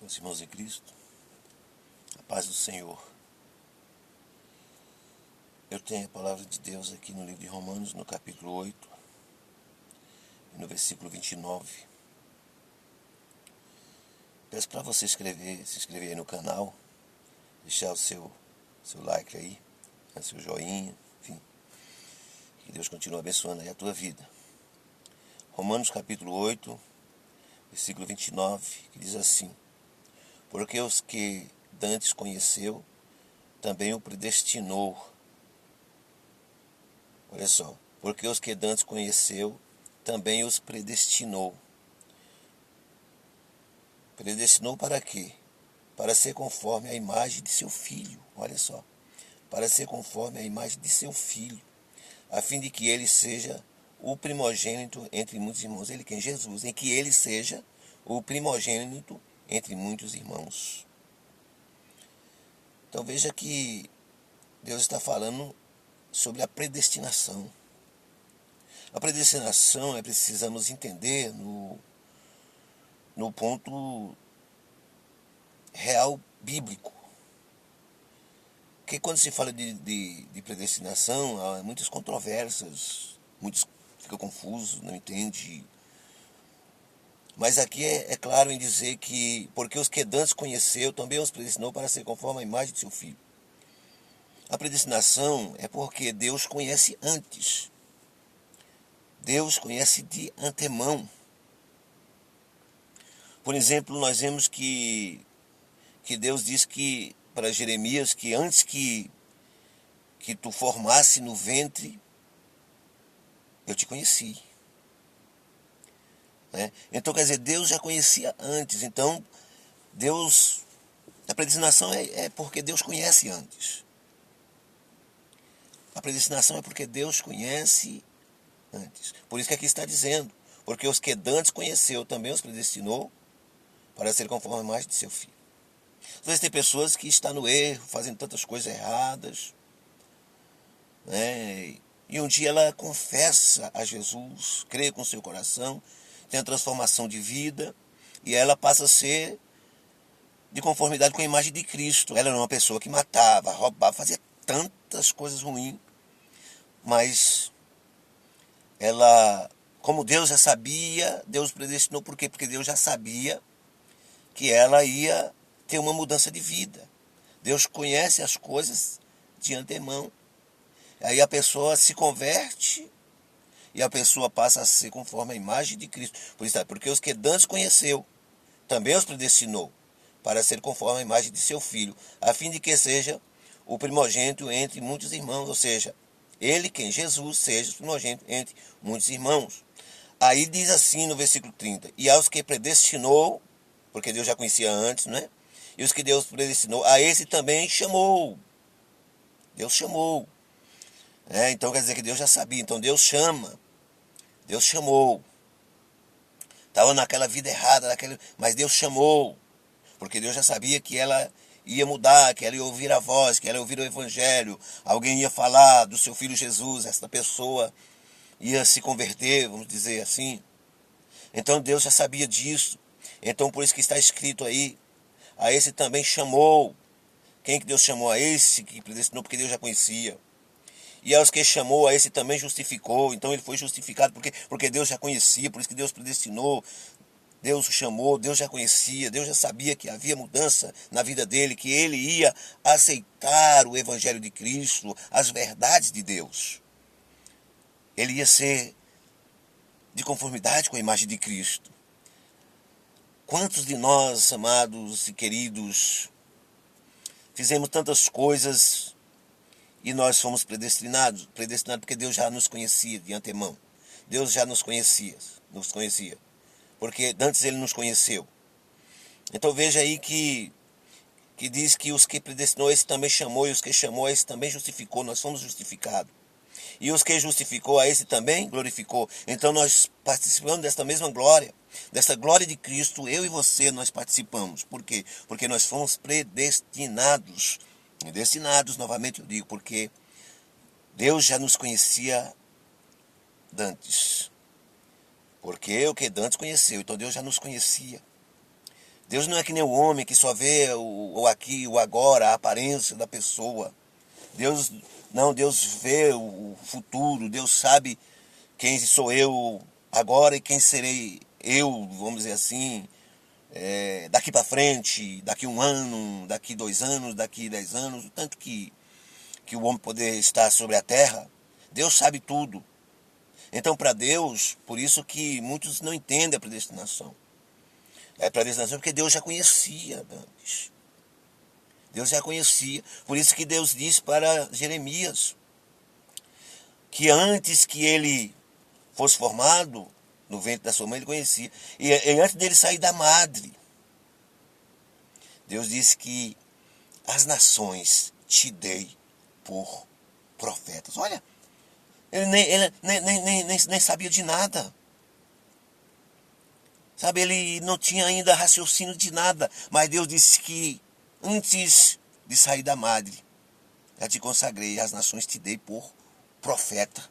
Meus irmãos em Cristo, a paz do Senhor. Eu tenho a palavra de Deus aqui no livro de Romanos, no capítulo 8, e no versículo 29. Peço para você se inscrever aí no canal, deixar o seu like aí, seu joinha, enfim. Que Deus continue abençoando aí a tua vida. Romanos capítulo 8, versículo 29, que diz assim: Porque os que dantes conheceu, também o predestinou. Olha só, porque os que dantes conheceu, também os predestinou. Predestinou para quê? Para ser conforme a imagem de seu filho. Olha só, para ser conforme a imagem de seu filho, a fim de que ele seja o primogênito entre muitos irmãos. Ele quem? Jesus, em que ele seja o primogênito entre muitos irmãos. Então veja que Deus está falando sobre a predestinação. A predestinação precisamos entender no ponto real bíblico. Porque quando se fala de predestinação, há muitas controvérsias, muitos ficam confusos, não entendem. Mas aqui é claro em dizer que, porque os que dantes conheceu, também os predestinou para ser conforme a imagem de seu filho. A predestinação é porque Deus conhece antes. Deus conhece de antemão. Por exemplo, nós vemos que Deus diz que para Jeremias que antes que tu formasse no ventre, eu te conheci. Né? Então, quer dizer, Deus já conhecia antes. Então, a predestinação é porque Deus conhece antes. A predestinação é porque Deus conhece antes. Por isso que aqui está dizendo, porque os que dantes conheceu, também os predestinou para ser conforme a imagem de seu filho. Às vezes tem pessoas que estão no erro, fazendo tantas coisas erradas, né? E um dia ela confessa a Jesus, crê com seu coração, tem a transformação de vida, e ela passa a ser de conformidade com a imagem de Cristo. Ela era uma pessoa que matava, roubava, fazia tantas coisas ruins, mas ela, como Deus já sabia, Deus predestinou. Por quê? Porque Deus já sabia que ela ia ter uma mudança de vida. Deus conhece as coisas de antemão. Aí a pessoa se converte e a pessoa passa a ser conforme a imagem de Cristo. Por isso, porque os que dantes conheceu, também os predestinou para ser conforme a imagem de seu filho, a fim de que seja o primogênito entre muitos irmãos, ou seja, ele, quem? Jesus, seja o primogênito entre muitos irmãos. Aí diz assim no versículo 30, e aos que predestinou, porque Deus já conhecia antes, né? E os que Deus predestinou, a esse também chamou. Deus chamou. Então quer dizer que Deus já sabia. Então Deus chama. Deus chamou. Estava naquela vida errada, mas Deus chamou. Porque Deus já sabia que ela ia mudar, que ela ia ouvir a voz, que ela ia ouvir o evangelho. Alguém ia falar do seu filho Jesus, essa pessoa ia se converter, vamos dizer assim. Então Deus já sabia disso. Então por isso que está escrito aí, a esse também chamou. Quem que Deus chamou? A esse que predestinou, porque Deus já conhecia. E aos que chamou, a esse também justificou. Então ele foi justificado porque Deus já conhecia, por isso que Deus predestinou. Deus o chamou, Deus já conhecia, Deus já sabia que havia mudança na vida dele, que ele ia aceitar o evangelho de Cristo, as verdades de Deus. Ele ia ser de conformidade com a imagem de Cristo. Quantos de nós, amados e queridos, fizemos tantas coisas e nós fomos predestinados porque Deus já nos conhecia de antemão. Deus já nos conhecia. Porque antes ele nos conheceu. Então veja aí que diz que os que predestinou, esse também chamou, e os que chamou, esse também justificou. Nós fomos justificados. E os que justificou, a esse também glorificou. Então nós participamos desta mesma glória, desta glória de Cristo, eu e você, nós participamos. Por quê? Porque nós fomos predestinados. Destinados, novamente eu digo, porque Deus já nos conhecia dantes. Porque o que dantes conheceu, então Deus já nos conhecia. Deus não é que nem o homem que só vê o aqui, o agora, a aparência da pessoa. Deus não, Deus vê o futuro, Deus sabe quem sou eu agora e quem serei eu, vamos dizer assim, daqui para frente, daqui 1 ano, daqui 2 anos, daqui 10 anos, tanto que o homem poder estar sobre a terra, Deus sabe tudo. Então, para Deus, por isso que muitos não entendem a predestinação. É predestinação porque Deus já conhecia antes. Deus já conhecia. Por isso que Deus disse para Jeremias que antes que ele fosse formado no ventre da sua mãe, ele conhecia. E antes dele sair da madre, Deus disse que as nações te dei por profetas. Olha, ele nem sabia de nada. Sabe, ele não tinha ainda raciocínio de nada. Mas Deus disse que antes de sair da madre, já te consagrei, as nações te dei por profeta.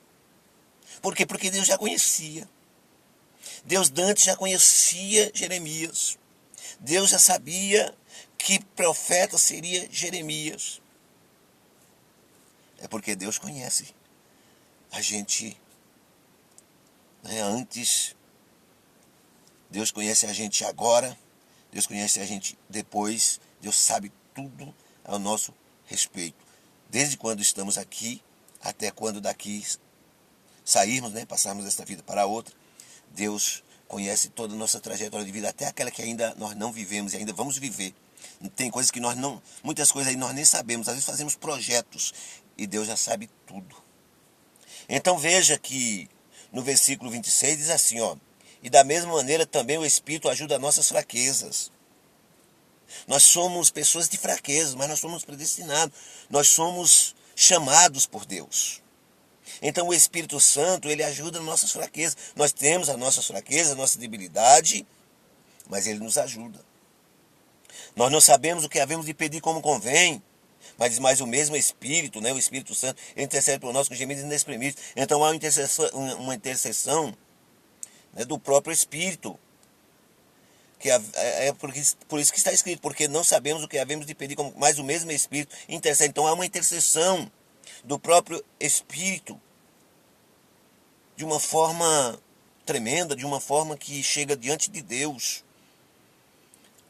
Por quê? Porque Deus já conhecia. Deus antes já conhecia Jeremias. Deus já sabia que profeta seria Jeremias. É porque Deus conhece a gente, né, antes. Deus conhece a gente agora. Deus conhece a gente depois. Deus sabe tudo ao nosso respeito. Desde quando estamos aqui até quando daqui sairmos, né, passarmos desta vida para a outra. Deus conhece toda a nossa trajetória de vida, até aquela que ainda nós não vivemos e ainda vamos viver. Tem coisas que nós não, muitas coisas aí nós nem sabemos, às vezes fazemos projetos e Deus já sabe tudo. Então veja que no versículo 26 diz assim, ó: e da mesma maneira também o Espírito ajuda as nossas fraquezas. Nós somos pessoas de fraqueza, mas nós somos predestinados. Nós somos chamados por Deus. Então o Espírito Santo, ele ajuda nas nossas fraquezas. Nós temos as nossas fraquezas, a nossa debilidade, mas ele nos ajuda. Nós não sabemos o que havemos de pedir como convém, mas o mesmo Espírito, né, o Espírito Santo, ele intercede por nós com gemidos inexprimíveis. Então há uma intercessão, né, do próprio Espírito. Que é por isso que está escrito, porque não sabemos o que havemos de pedir, mas o mesmo Espírito intercede. Então há uma intercessão do próprio Espírito, de uma forma tremenda, de uma forma que chega diante de Deus,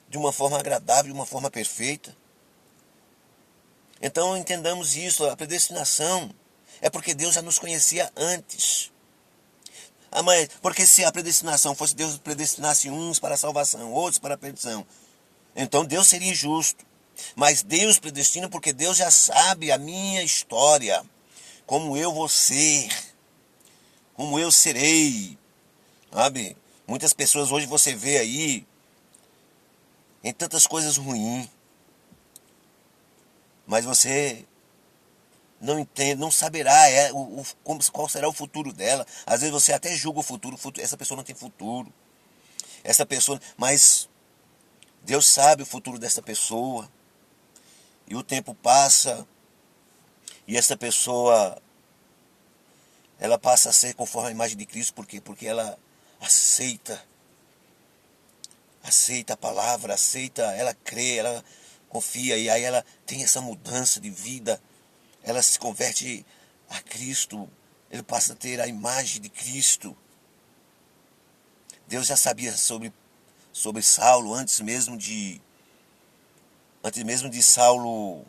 de uma forma agradável, de uma forma perfeita. Então entendamos isso, a predestinação é porque Deus já nos conhecia antes. Mas porque se a predestinação fosse Deus predestinasse uns para a salvação, outros para a perdição, então Deus seria injusto. Mas Deus predestina porque Deus já sabe a minha história, como eu vou ser, como eu serei, sabe? Muitas pessoas hoje você vê aí em tantas coisas ruins, mas você não entende, não saberá qual será o futuro dela. Às vezes você até julga o futuro, essa pessoa não tem futuro. Essa pessoa, mas Deus sabe o futuro dessa pessoa. E o tempo passa e essa pessoa, ela passa a ser conforme a imagem de Cristo. Por quê? Porque ela aceita a palavra, ela crê, ela confia, e aí ela tem essa mudança de vida. Ela se converte a Cristo, ele passa a ter a imagem de Cristo. Deus já sabia sobre Saulo antes mesmo de Saulo,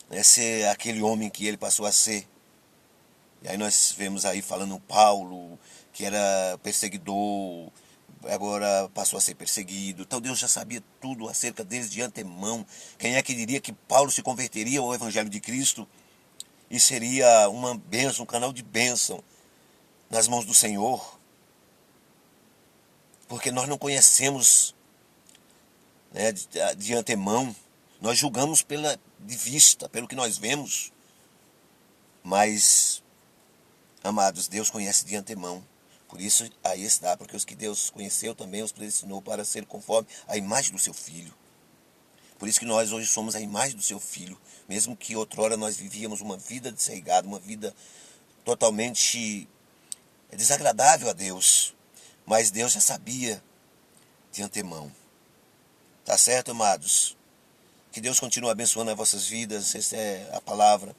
né, ser aquele homem que ele passou a ser. E aí nós vemos aí falando Paulo, que era perseguidor, agora passou a ser perseguido. Então Deus já sabia tudo acerca deles de antemão. Quem é que diria que Paulo se converteria ao Evangelho de Cristo e seria uma bênção, um canal de bênção nas mãos do Senhor? Porque nós não conhecemos, né, de antemão, nós julgamos de vista, pelo que nós vemos. Mas, amados, Deus conhece de antemão. Por isso, aí está, porque os que Deus conheceu também os predestinou para ser conforme a imagem do seu Filho. Por isso que nós hoje somos a imagem do seu Filho. Mesmo que outrora nós vivíamos uma vida desregada, uma vida totalmente desagradável a Deus. Mas Deus já sabia de antemão. Tá certo, amados? Que Deus continue abençoando as vossas vidas, essa é a palavra.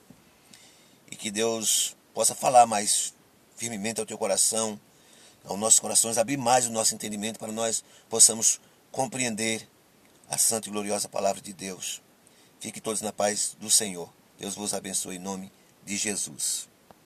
E que Deus possa falar mais firmemente ao teu coração, aos nossos corações, abrir mais o nosso entendimento para nós possamos compreender a santa e gloriosa palavra de Deus. Fiquem todos na paz do Senhor. Deus vos abençoe em nome de Jesus.